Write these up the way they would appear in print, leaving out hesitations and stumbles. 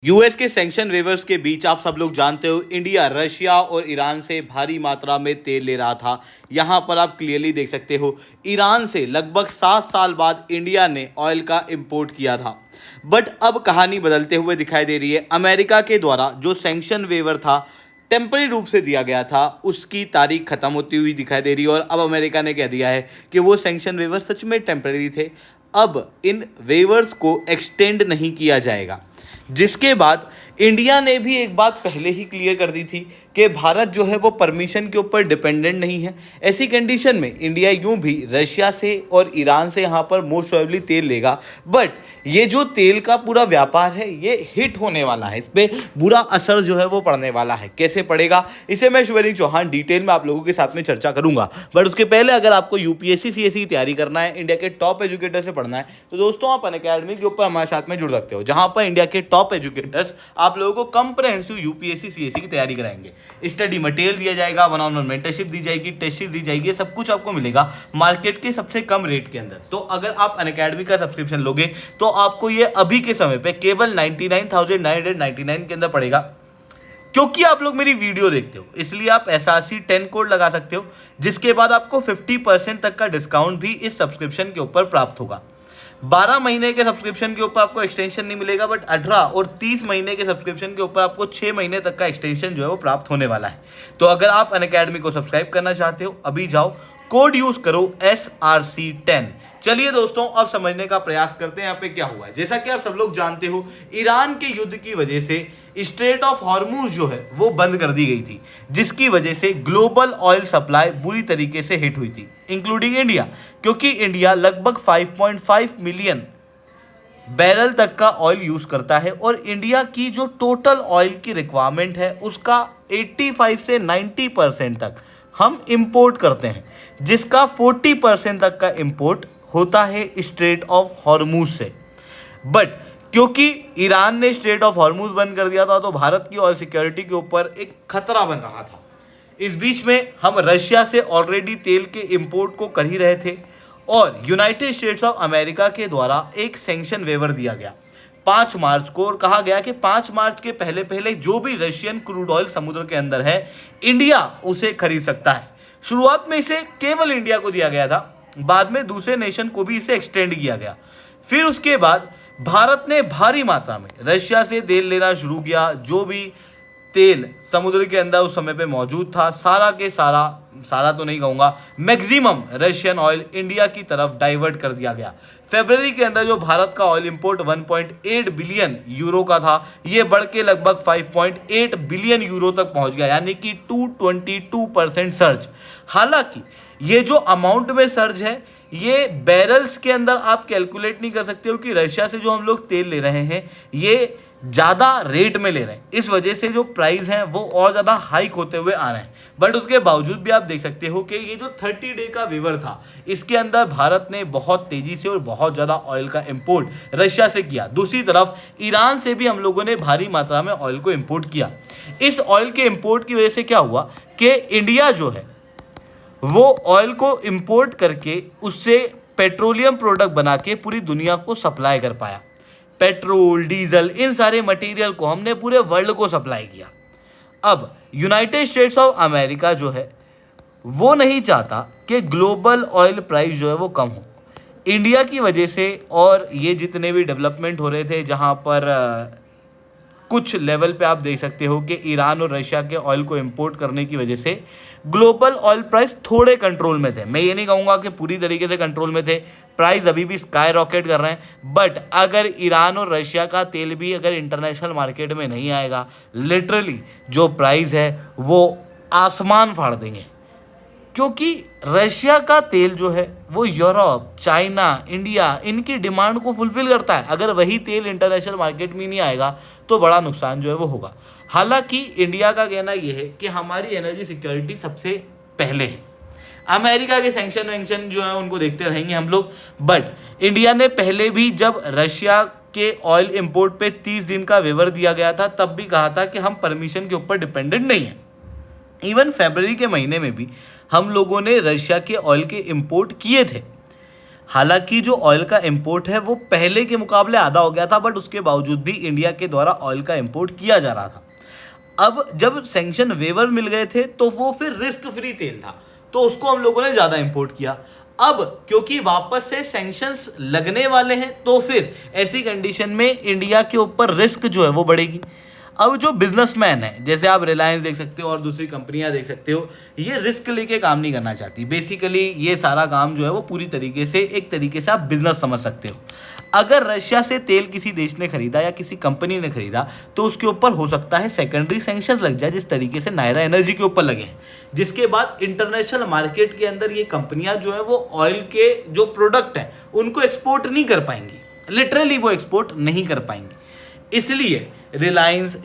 US के sanction weavers के बीच आप सब लोग जानते हो इंडिया रशिया और ईरान से भारी मात्रा में तेल ले रहा था। यहाँ पर आप क्लियरली देख सकते हो ईरान से लगभग 7 साल बाद इंडिया ने ऑयल का इंपोर्ट किया था। बट अब कहानी बदलते हुए दिखाई दे रही है। अमेरिका के द्वारा जो सैंक्शन वेवर था टेम्पररी रूप से दिया गया था, उसकी तारीख खत्म होती हुई दिखाई दे रही है और अब अमेरिका ने कह दिया है कि वो सैंक्शन वेवर सच में टेम्पररी थे। अब इन वेवर्स को एक्सटेंड नहीं किया जाएगा, जिसके बाद इंडिया ने भी एक बात पहले ही क्लियर कर दी थी कि भारत जो है वो परमिशन के ऊपर डिपेंडेंट नहीं है। ऐसी कंडीशन में इंडिया यूं भी रशिया से और ईरान से यहाँ पर मोस्ट प्रोबेबली तेल लेगा। बट ये जो तेल का पूरा व्यापार है ये हिट होने वाला है, इस पर बुरा असर जो है वो पड़ने वाला है। कैसे पड़ेगा इसे मैं शिवलिंग चौहान डिटेल में आप लोगों के साथ में चर्चा करूंगा। बट उसके पहले अगर आपको यूपीएससी सीएससी की तैयारी करना है, इंडिया के टॉप एजुकेटर से पढ़ना है, तो दोस्तों आप अनअकैडमी के ऊपर हमारे साथ में जुड़ सकते हो, जहां पर इंडिया के टॉप एजुकेटर्स आप लोगों को कंप्रहेंसिव यूपीएससी सीएससी की तैयारी कराएंगे। स्टडी मटेरियल दिया जाएगा, 1-on-1 मेंटरशिप दी जाएगी, टेस्टशीट दी जाएगी, सब कुछ आपको मिलेगा मार्केट के सबसे कम रेट के अंदर। तो अगर आप अनअकैडमी का सब्सक्रिप्शन लोगे तो आपको ये अभी के समय पे केवल 99,999 के अंदर पड़ेगा। क्योंकि आप लोग मेरी वीडियो देखते हो इसलिए आप एसआरसी 10 कोड लगा सकते हो, जिसके बाद आपको 50% तक का डिस्काउंट भी इस सब्सक्रिप्शन के ऊपर प्राप्त होगा। 12 महीने के सब्सक्रिप्शन के ऊपर आपको एक्सटेंशन नहीं मिलेगा, बट 18 और 30 महीने के सब्सक्रिप्शन के ऊपर आपको 6 महीने तक का एक्सटेंशन जो है वो प्राप्त होने वाला है। तो अगर आप अनअकैडमी को सब्सक्राइब करना चाहते हो अभी जाओ, कोड यूज करो SRC10। चलिए दोस्तों अब समझने का प्रयास करते हैं यहाँ पे क्या हुआ है। जैसा कि आप सब लोग जानते हो ईरान के युद्ध की वजह से स्ट्रेट ऑफ हॉर्मूज जो है वो बंद कर दी गई थी, जिसकी वजह से ग्लोबल ऑयल सप्लाई बुरी तरीके से हिट हुई थी, इंक्लूडिंग इंडिया। क्योंकि इंडिया लगभग 5.5 मिलियन बैरल तक का ऑयल यूज करता है और इंडिया की जो टोटल ऑयल की रिक्वायरमेंट है उसका 85 से 90% तक हम इंपोर्ट करते हैं, जिसका 40% तक का इंपोर्ट होता है स्ट्रेट ऑफ हॉर्मूज से। बट क्योंकि ईरान ने स्ट्रेट ऑफ हॉर्मूज बंद कर दिया था तो भारत की ऑयल सिक्योरिटी के ऊपर एक खतरा बन रहा था। इस बीच में हम रशिया से ऑलरेडी तेल के इंपोर्ट को कर ही रहे थे और यूनाइटेड स्टेट्स ऑफ अमेरिका के द्वारा एक सैंक्शन वेवर दिया गया 5 मार्च को, और कहा गया कि 5 मार्च के पहले पहले जो भी रशियन क्रूड ऑयल समुद्र के अंदर है इंडिया उसे खरीद सकता है। शुरुआत में इसे केवल इंडिया को दिया गया था, बाद में दूसरे नेशन को भी इसे एक्सटेंड किया गया। फिर उसके बाद भारत ने भारी मात्रा में रशिया से तेल लेना शुरू किया। जो भी तेल समुद्र के अंदर उस समय पे मौजूद था सारा के सारा तो नहीं कहूँगा, मैक्सिमम रशियन ऑयल इंडिया की तरफ डाइवर्ट कर दिया गया। फरवरी के अंदर जो भारत का ऑयल इंपोर्ट 1.8 बिलियन यूरो का था, ये बढ़ के लगभग 5.8 बिलियन यूरो तक पहुंच गया, यानी कि 222% सर्ज। हालांकि ये जो अमाउंट में सर्ज है ये बैरल्स के अंदर आप कैलकुलेट नहीं कर सकते हो कि रशिया से जो हम लोग तेल ले रहे हैं ये ज़्यादा रेट में ले रहे हैं, इस वजह से जो प्राइस हैं वो और ज़्यादा हाइक होते हुए आ रहे हैं। बट उसके बावजूद भी आप देख सकते हो कि ये जो 30 डे का वेवर था इसके अंदर भारत ने बहुत तेज़ी से और बहुत ज़्यादा ऑयल का इंपोर्ट रशिया से किया। दूसरी तरफ ईरान से भी हम लोगों ने भारी मात्रा में ऑयल को इंपोर्ट किया। इस ऑयल के इंपोर्ट की वजह से क्या हुआ कि इंडिया जो है वो ऑयल को इंपोर्ट करके उससे पेट्रोलियम प्रोडक्ट बना के पूरी दुनिया को सप्लाई कर पाया। पेट्रोल, डीजल, इन सारे मटेरियल को हमने पूरे वर्ल्ड को सप्लाई किया। अब यूनाइटेड स्टेट्स ऑफ अमेरिका जो है वो नहीं चाहता कि ग्लोबल ऑयल प्राइस जो है वो कम हो। इंडिया की वजह से और ये जितने भी डेवलपमेंट हो रहे थे जहाँ पर कुछ लेवल पे आप देख सकते हो कि ईरान और रशिया के ऑयल को इंपोर्ट करने की वजह से ग्लोबल ऑयल प्राइस थोड़े कंट्रोल में थे। मैं ये नहीं कहूँगा कि पूरी तरीके से कंट्रोल में थे, प्राइस अभी भी स्काई रॉकेट कर रहे हैं। बट अगर ईरान और रशिया का तेल भी अगर इंटरनेशनल मार्केट में नहीं आएगा, लिटरली जो प्राइस है वो आसमान फाड़ देंगे। क्योंकि रशिया का तेल जो है वो यूरोप, चाइना, इंडिया इनकी डिमांड को फुलफिल करता है। अगर वही तेल इंटरनेशनल मार्केट में नहीं आएगा तो बड़ा नुकसान जो है वो होगा। हालांकि इंडिया का कहना यह है कि हमारी एनर्जी सिक्योरिटी सबसे पहले है। अमेरिका के सैंक्शन वैंक्शन जो है उनको देखते रहेंगे हम लोग, बट इंडिया ने पहले भी जब रशिया के ऑयल इंपोर्ट पे 30 दिन का वेवर दिया गया था तब भी कहा था कि हम परमिशन के ऊपर डिपेंडेंट नहीं हैं। इवन फरवरी के महीने में भी हम लोगों ने रशिया के ऑयल के इंपोर्ट किए थे। हालांकि जो ऑयल का इंपोर्ट है वो पहले के मुकाबले आधा हो गया था, बट उसके बावजूद भी इंडिया के द्वारा ऑयल का इंपोर्ट किया जा रहा था। अब जब सैंक्शन वेवर मिल गए थे तो वो फिर रिस्क फ्री तेल था, तो उसको हम लोगों ने ज़्यादा इंपोर्ट किया। अब क्योंकि वापस से सैंक्शंस लगने वाले हैं, तो फिर ऐसी कंडीशन में इंडिया के ऊपर रिस्क जो है वो बढ़ेगी। अब जो बिजनेसमैन है, जैसे आप रिलायंस देख सकते हो और दूसरी कंपनियां देख सकते हो, ये रिस्क लेके काम नहीं करना चाहती। बेसिकली ये सारा काम जो है वो पूरी तरीके से, एक तरीके से आप बिजनेस समझ सकते हो। अगर रशिया से तेल किसी देश ने खरीदा या किसी कंपनी ने खरीदा, तो उसके ऊपर हो सकता है सेकेंडरी सैंक्शंस लग जाए, जिस तरीके से नायरा एनर्जी के ऊपर लगे हैं। जिसके बाद इंटरनेशनल मार्केट के अंदर ये कंपनियां जो है वो ऑयल के जो प्रोडक्ट हैं उनको एक्सपोर्ट नहीं कर पाएंगी, लिटरली वो एक्सपोर्ट नहीं कर पाएंगी। इसलिए रिलायंस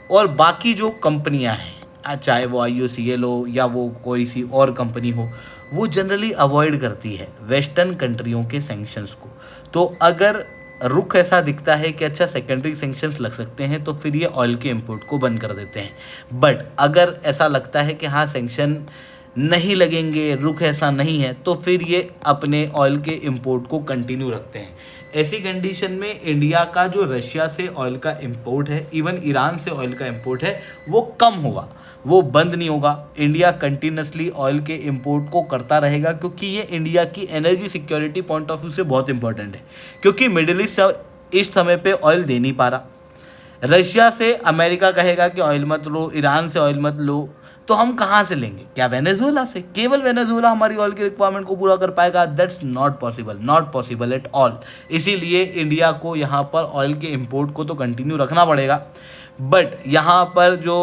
और बाकी जो कंपनियां हैं, चाहे वो IOCL हो या वो कोई सी और कंपनी हो, वो जनरली अवॉइड करती है वेस्टर्न कंट्रियों के सैंक्शंस को। तो अगर रुख ऐसा दिखता है कि अच्छा सेकेंडरी सैंक्शंस लग सकते हैं, तो फिर ये ऑयल के इंपोर्ट को बंद कर देते हैं। बट अगर ऐसा लगता है कि हाँ सैंक्शन नहीं लगेंगे, रुख ऐसा नहीं है, तो फिर ये अपने ऑयल के इंपोर्ट को कंटिन्यू रखते हैं। ऐसी कंडीशन में इंडिया का जो रशिया से ऑयल का इंपोर्ट है, इवन ईरान से ऑयल का इंपोर्ट है, वो कम होगा, वो बंद नहीं होगा। इंडिया कंटिन्यूसली ऑयल के इंपोर्ट को करता रहेगा, क्योंकि ये इंडिया की energy security point of view से बहुत इंपॉर्टेंट है। क्योंकि मिडिल ईस्ट इस समय पे ऑयल दे नहीं पा रहा, रशिया से अमेरिका कहेगा कि ऑयल मत लो, ईरान से ऑयल मत लो, तो हम कहाँ से लेंगे? क्या वेनेजुएला से? केवल वेनेजुएला हमारी ऑयल की रिक्वायरमेंट को पूरा कर पाएगा? That's not possible, not possible at all. इसीलिए इंडिया को यहाँ पर ऑयल के इंपोर्ट को तो कंटिन्यू रखना पड़ेगा, बट यहाँ पर जो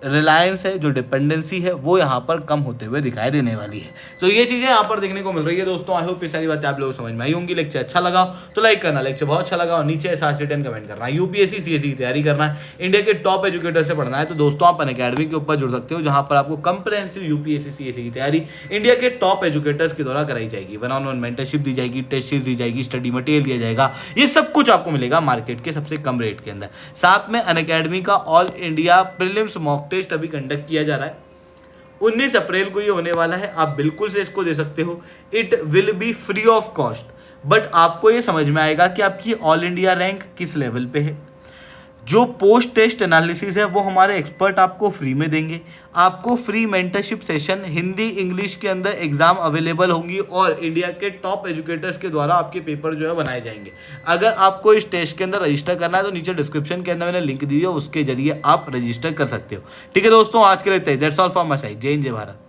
रिलायंस है, जो डिपेंडेंसी है, वो यहाँ पर कम होते हुए दिखाई देने वाली है। तो ये चीज़ें यहाँ पर देखने को मिल रही है दोस्तों। आई होप ये सारी बातें आप लोगों को समझ में आई होंगी। लेक्चर अच्छा लगा तो लाइक करना, लेक्चर बहुत अच्छा लगा और नीचे #10 कमेंट करना। UPSC CSE की तैयारी करना है, इंडिया के टॉप एजुकेटर से पढ़ना है, तो दोस्तों आप अनअकैडमी के ऊपर जुड़ सकते हो, जहाँ पर आपको कंप्रहेंसिव UPSC CSE की तैयारी इंडिया के टॉप एजुकेटर्स के द्वारा कराई जाएगी। 1-on-1 मेंटरशिप दी जाएगी, टेस्ट सीरीज दी जाएगी, स्टडी मटेरियल दिया जाएगा, ये सब कुछ आपको मिलेगा मार्केट के सबसे कम रेट के अंदर। साथ में अनअकैडमी का all India prelims mock test अभी कंडक्ट किया जा रहा है, 19 अप्रैल को ये होने वाला है। आप बिल्कुल से इसको दे सकते हो, it will be free of cost. But आपको ये समझ में आएगा कि आपकी ऑल इंडिया रैंक किस लेवल पे है। जो पोस्ट टेस्ट एनालिसिस है वो हमारे एक्सपर्ट आपको फ्री में देंगे। आपको free mentorship session Hindi English के अंदर एग्जाम अवेलेबल होंगी और इंडिया के टॉप एजुकेटर्स के द्वारा आपके पेपर जो है बनाए जाएंगे। अगर आपको इस टेस्ट के अंदर रजिस्टर करना है तो नीचे डिस्क्रिप्शन के अंदर मैंने लिंक दी है, उसके जरिए आप रजिस्टर कर सकते हो। ठीक है दोस्तों, आज के लिए that's all from my side. जय हिंद, जय भारत।